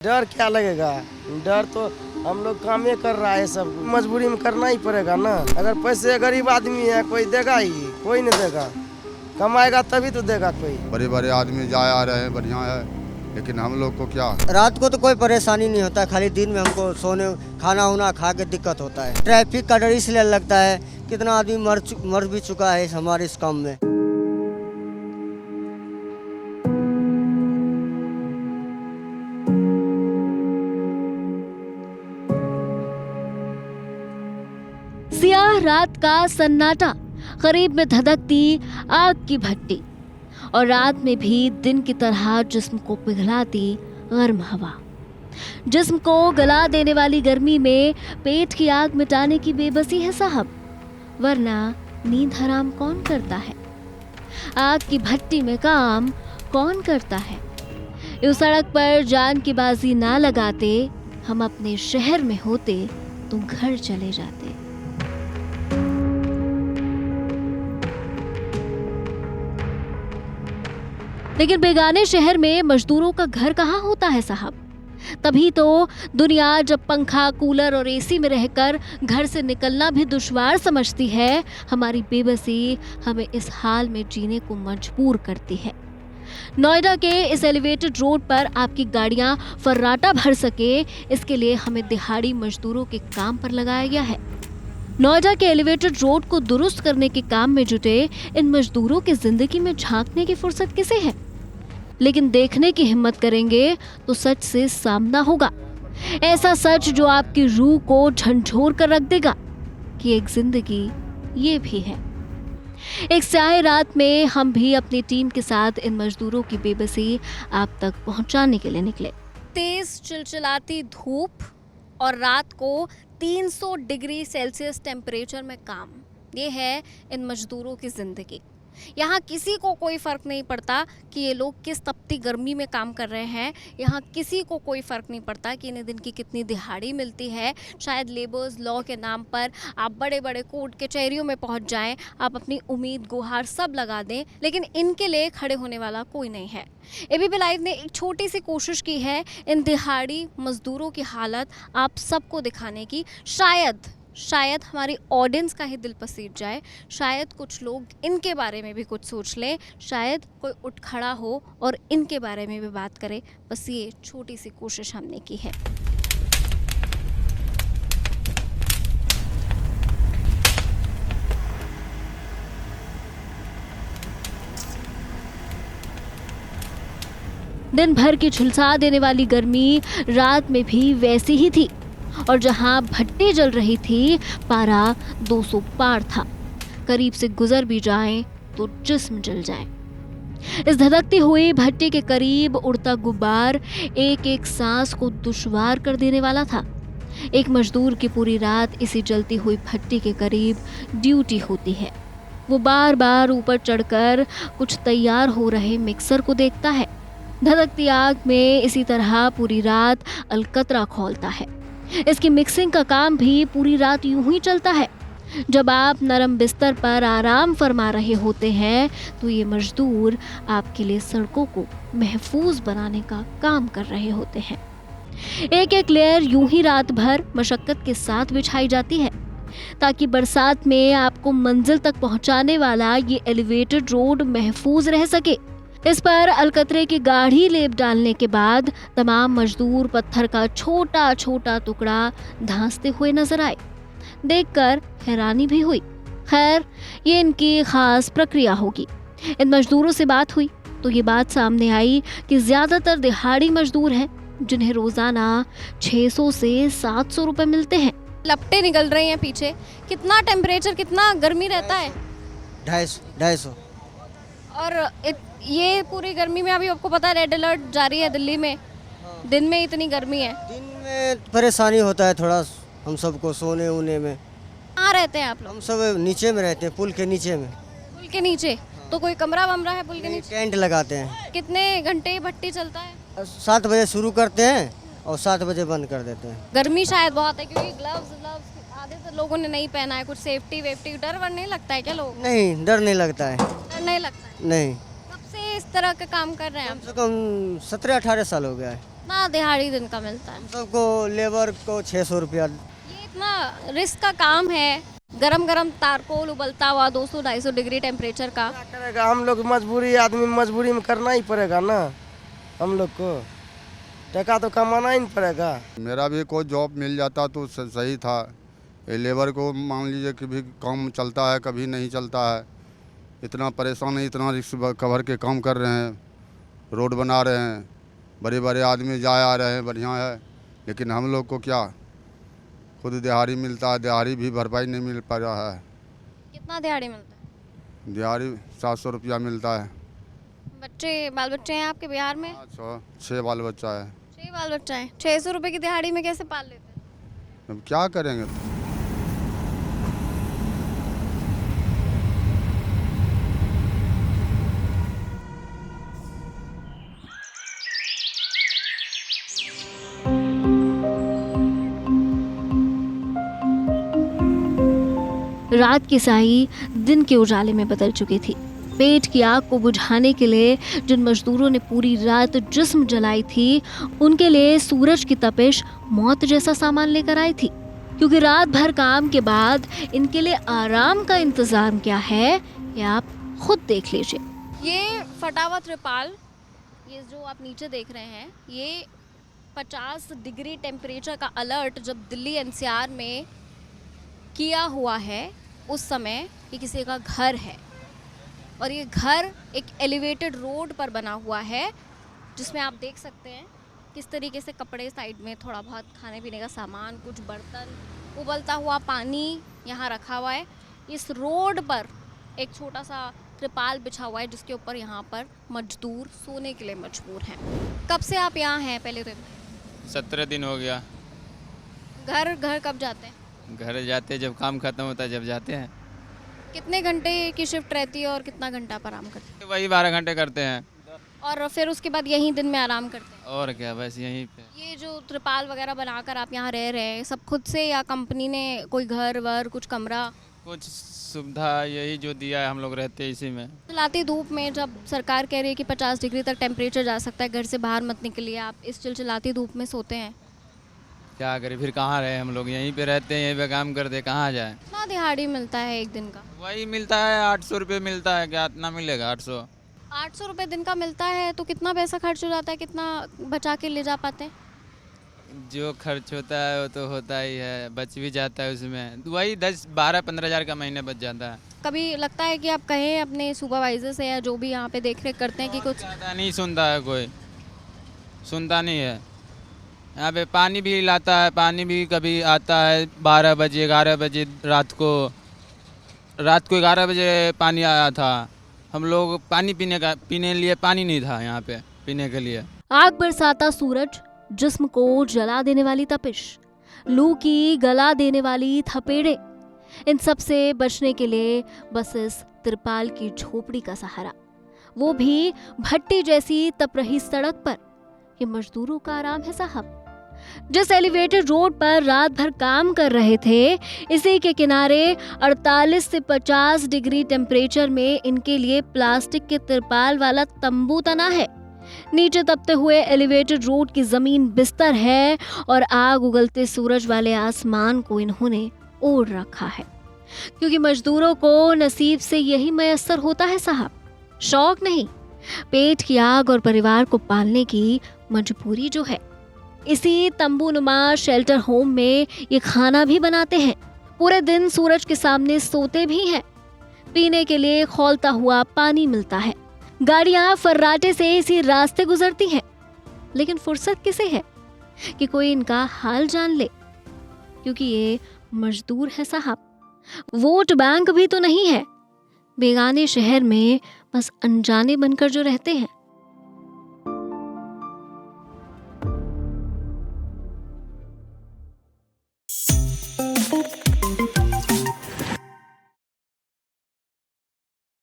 डर क्या लगेगा। डर तो हम लोग काम ही कर रहा है, सब मजबूरी में करना ही पड़ेगा ना। अगर पैसे गरीब आदमी है कोई देगा ही, कोई नहीं देगा। कमाएगा तभी तो देगा कोई। बड़े बड़े आदमी जाए आ रहे हैं, बढ़िया है, लेकिन हम लोग को क्या। रात को तो कोई परेशानी नहीं होता, खाली दिन में हमको सोने खाना उना खा के दिक्कत होता है। ट्रैफिक का डर इसलिए लगता है, कितना आदमी मर भी चुका है हमारे इस काम में। सियाह रात का सन्नाटा, करीब में धधकती आग की भट्टी और रात में भी दिन की तरह जिस्म को पिघलाती गर्म हवा। जिस्म को गला देने वाली गर्मी में पेट की आग मिटाने की बेबसी है साहब, वरना नींद हराम कौन करता है। आग की भट्टी में काम कौन करता है। इस सड़क पर जान की बाजी ना लगाते, हम अपने शहर में होते तो घर चले जाते। लेकिन बेगाने शहर में मजदूरों का घर कहाँ होता है साहब। तभी तो दुनिया जब पंखा, कूलर और एसी में रहकर घर से निकलना भी दुश्वार समझती है, हमारी बेबसी हमें इस हाल में जीने को मजबूर करती है। नोएडा के इस एलिवेटेड रोड पर आपकी गाड़ियां फर्राटा भर सके, इसके लिए हमें दिहाड़ी मजदूरों के काम पर लगाया गया है। नोएडा के एलिवेटेड रोड को दुरुस्त करने के काम में जुटे इन मजदूरों की जिंदगी में झांकने की फुर्सत किसे है। लेकिन देखने की हिम्मत करेंगे तो सच से सामना होगा, ऐसा सच जो आपकी रूह को झंझोर कर रख देगा कि एक जिंदगी ये भी है। एक स्याह रात में हम भी अपनी टीम के साथ इन मजदूरों की बेबसी आप तक पहुंचाने के लिए निकले। तेज चिलचिलाती धूप और रात को 300 डिग्री सेल्सियस टेम्परेचर में काम, ये है इन मजदूरों की जिंदगी। यहाँ किसी को कोई फ़र्क नहीं पड़ता कि ये लोग किस तपती गर्मी में काम कर रहे हैं। यहाँ किसी को कोई फ़र्क नहीं पड़ता कि इन्हें दिन की कितनी दिहाड़ी मिलती है। शायद लेबर्स लॉ के नाम पर आप बड़े बड़े कोर्ट कचहरियों में पहुँच जाएं, आप अपनी उम्मीद गुहार सब लगा दें, लेकिन इनके लिए खड़े होने वाला कोई नहीं है। एबीपी लाइव ने एक छोटी सी कोशिश की है इन दिहाड़ी मजदूरों की हालत आप सबको दिखाने की। शायद हमारी ऑडियंस का ही दिल पसीज जाए, शायद कुछ लोग इनके बारे में भी कुछ सोच लें, शायद कोई उठ खड़ा हो और इनके बारे में भी बात करे। बस ये छोटी सी कोशिश हमने की है। दिन भर की झुलसा देने वाली गर्मी रात में भी वैसी ही थी, और जहां भट्टी जल रही थी पारा 200 पार था। करीब से गुजर भी जाएं तो जिस्म जल जाए। इस धधकती हुई भट्टी के करीब उड़ता गुब्बार एक एक सांस को दुश्वार कर देने वाला था। एक मजदूर की पूरी रात इसी जलती हुई भट्टी के करीब ड्यूटी होती है। वो बार बार ऊपर चढ़कर कुछ तैयार हो रहे मिक्सर को देखता है। धधकती आग में इसी तरह पूरी रात अलकतरा खौलता है। इसकी मिक्सिंग का काम भी पूरी रात यूं ही चलता है। जब आप नरम बिस्तर पर आराम फरमा रहे होते हैं तो ये मजदूर आपके लिए सड़कों को महफूज बनाने का काम कर रहे होते हैं। एक एक लेयर यूं ही रात भर मशक्कत के साथ बिछाई जाती है ताकि बरसात में आपको मंजिल तक पहुंचाने वाला ये एलिवेटेड रोड महफूज रह सके। इस पर अलकतरे की गाढ़ी लेप डालने के बाद तमाम मजदूर पत्थर का छोटा छोटा टुकड़ा धांसते हुए नजर आए। देखकर हैरानी भी हुई। खैर, ये इनकी खास प्रक्रिया होगी। इन मजदूरों से बात हुई तो ये बात सामने आई कि ज्यादातर दिहाड़ी मजदूर हैं जिन्हें रोजाना 600 से 700 रुपए मिलते हैं। लपटें निकल रही हैं पीछे। कितना टेम्परेचर, कितना गर्मी रहता है? 250। और ये पूरी गर्मी में अभी आपको पता है रेड अलर्ट जारी है दिल्ली में। दिन में इतनी गर्मी है, दिन में परेशानी होता है थोड़ा हम सबको सोने उने में। कहाँ रहते हैं आप लोग? हम सब नीचे में रहते हैं, पुल के नीचे में। पुल के नीचे? तो कोई कमरा वमरा है पुल के नीचे? टेंट लगाते हैं। कितने घंटे भट्टी चलता है? 7 बजे शुरू करते हैं और 7 बजे बंद कर देते हैं। गर्मी शायद बहुत है क्योंकि ग्लव्स आधे तो लोगों ने नहीं पहना है। कुछ सेफ्टी वेफ्टी डर वर नहीं लगता है क्या लोगों को? नहीं, डर नहीं लगता है। डर नहीं लगता है? नहीं। कब से इस तरह का काम कर रहे हैं आप? कम से कम 17-18 साल हो गया है। कितना दिहाड़ी दिन का मिलता है? हम सबको लेबर को 600 रुपया। ये इतना रिस्क का काम है, गरम गरम तारकोल उबलता हुआ 200-250 डिग्री टेम्परेचर का। क्या करेगा, हम लोग मजबूरी, आदमी मजबूरी में करना ही पड़ेगा ना। हम लोग को टका तो कमाना ही नहीं पड़ेगा। मेरा भी कोई जॉब मिल जाता तो सही था। ये लेबर को मान लीजिए कि भी काम चलता है, कभी नहीं चलता है। इतना परेशान है, इतना रिस्क कवर के काम कर रहे हैं, रोड बना रहे हैं, बड़े बड़े आदमी जा आ रहे हैं, बढ़िया है। लेकिन हम लोग को क्या, खुद दिहाड़ी मिलता है, दिहाड़ी भी भरपाई नहीं मिल पा रहा है। कितना दिहाड़ी मिलता है? दिहाड़ी 700 रुपया मिलता है। बच्चे बाल बच्चे हैं आपके बिहार में? 6 बाल बच्चा है। 6 बाल बच्चा है। 600 रुपए की दिहाड़ी में कैसे पाल लेते हैं? अब क्या करेंगे। रात की साई दिन के उजाले में बदल चुकी थी। पेट की आग को बुझाने के लिए जिन मजदूरों ने पूरी रात जिस्म जलाई थी, उनके लिए सूरज की तपिश मौत जैसा सामान लेकर आई थी। क्योंकि रात भर काम के बाद इनके लिए आराम का इंतजाम क्या है, ये आप खुद देख लीजिए। ये फटा हुआ त्रिपाल, ये जो आप नीचे देख रहे हैं, ये 50 डिग्री टेम्परेचर का अलर्ट जब दिल्ली एनसीआर में किया हुआ है, उस समय ये किसी का घर है। और ये घर एक एलिवेटेड रोड पर बना हुआ है, जिसमें आप देख सकते हैं किस तरीके से कपड़े साइड में, थोड़ा बहुत खाने पीने का सामान, कुछ बर्तन, उबलता हुआ पानी यहाँ रखा हुआ है। इस रोड पर एक छोटा सा त्रिपाल बिछा हुआ है, जिसके ऊपर यहाँ पर मजदूर सोने के लिए मजबूर हैं। कब से आप यहाँ हैं? पहले तो 17 दिन हो गया। घर कब जाते हैं? घर जाते जब काम खत्म होता है, जब जाते हैं। कितने घंटे की शिफ्ट रहती है और कितना घंटा आप आराम करते हैं? वही 12 घंटे करते हैं। और फिर उसके बाद यहीं दिन में आराम करते हैं? और क्या, बस यहीं पे। ये जो त्रिपाल वगैरह बनाकर आप यहाँ रह रहे हैं, सब खुद से या कंपनी ने कोई घर वर, कुछ कमरा? कुछ सुविधा यही जो दिया है, हम लोग रहते हैं इसी में। चिलचिलाती धूप में जब सरकार कह रही है कि 50 डिग्री तक टेम्परेचर जा सकता है, घर से बाहर मत निकलिए, आप इस चिलचिलाती धूप में सोते हैं। क्या करें, फिर कहाँ रहे, हम लोग यहीं पे रहते हैं, यहीं पे काम करते हैं, कहाँ जाए। कितना दिहाड़ी मिलता है एक दिन का? वही मिलता है 800 रुपये मिलता है। क्या इतना मिलेगा? 800 रुपये दिन का मिलता है, तो कितना पैसा खर्च हो जाता है? कितना बचा के ले जा पाते हैं? जो खर्च होता है वो तो होता ही है, बच भी जाता है उसमें। वही 10-12-15 हज़ार का महीने बच जाता है। कभी लगता है कि आप कहें अपने सुपरवाइजर से या जो भी यहाँ पे देख रेख करते हैं कि कुछ? ज़्यादा नहीं सुनता है, कोई सुनता नहीं है। यहाँ पे पानी भी लाता है, पानी भी कभी आता है 12 बजे 11 बजे रात को 11 बजे पानी आया था। हम लोग पानी पीने लिए पानी नहीं था यहाँ पे पीने के लिए। आग बरसाता सूरज, जिस्म को जला देने वाली तपिश, लू की गला देने वाली थपेड़े, इन सब से बचने के लिए बस इस तिरपाल की झोपड़ी का सहारा, वो भी भट्टी जैसी तप रही सड़क पर। ये मजदूरों का आराम है साहब। जिस एलिवेटेड रोड पर रात भर काम कर रहे थे, इसी के किनारे 48 से 50 डिग्री टेम्परेचर में इनके लिए प्लास्टिक के तिरपाल वाला तंबू तना है। नीचे तपते हुए एलिवेटेड रोड की जमीन बिस्तर है और आग उगलते सूरज वाले आसमान को इन्होंने ओढ़ रखा है। क्योंकि मजदूरों को नसीब से यही मयस्सर होता है साहब, शौक नहीं, पेट की आग और परिवार को पालने की मजबूरी जो है। इसी तंबूनुमा शेल्टर होम में ये खाना भी बनाते हैं, पूरे दिन सूरज के सामने सोते भी हैं। पीने के लिए खौलता हुआ पानी मिलता है, गाड़ियां फर्राटे से इसी रास्ते गुजरती हैं। लेकिन फुर्सत किसे है कि कोई इनका हाल जान ले, क्योंकि ये मजदूर है साहब, वोट बैंक भी तो नहीं है। बेगाने शहर में बस अनजाने बनकर जो रहते हैं,